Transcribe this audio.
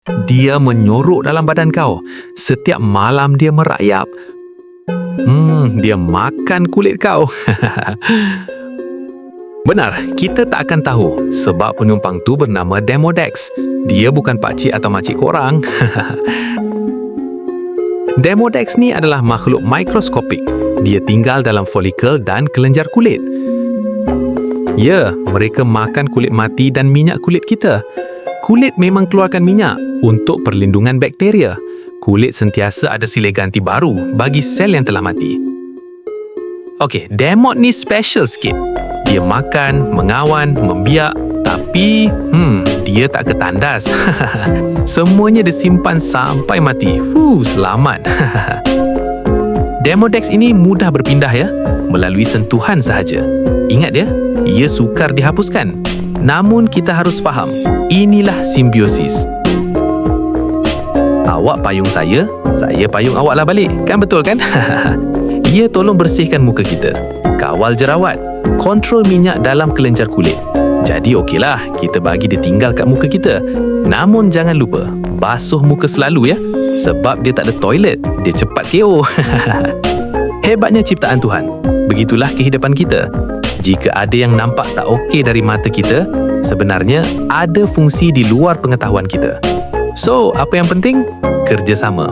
Dia menyorok dalam badan kau. Setiap malam dia merayap. Dia makan kulit kau. Benar, kita tak akan tahu sebab penumpang tu bernama Demodex. Dia bukan pakcik atau makcik korang. Demodex ni adalah makhluk mikroskopik. Dia tinggal dalam folikel dan kelenjar kulit. Ya, mereka makan kulit mati dan minyak kulit kita. Kulit memang keluarkan minyak untuk perlindungan bakteria. Kulit sentiasa ada silih ganti baru bagi sel yang telah mati. Okey, Demod ni special sikit. Dia makan, mengawan, membiak, tapi dia tak ketandas. Semuanya disimpan sampai mati. Selamat. Demodex ini mudah berpindah ya, melalui sentuhan sahaja. Ingat ya, ia sukar dihapuskan. Namun kita harus faham, inilah simbiosis. Awak payung saya payung awaklah balik. Kan betul kan? Ia tolong bersihkan muka kita, kawal jerawat, kontrol minyak dalam kelenjar kulit. Jadi okeylah, kita bagi dia tinggal kat muka kita. Namun jangan lupa, basuh muka selalu ya. Sebab dia tak ada toilet, dia cepat KO. Hebatnya ciptaan Tuhan. Begitulah kehidupan kita. Jika ada yang nampak tak okey dari mata kita, sebenarnya ada fungsi di luar pengetahuan kita. So, apa yang penting? Kerjasama.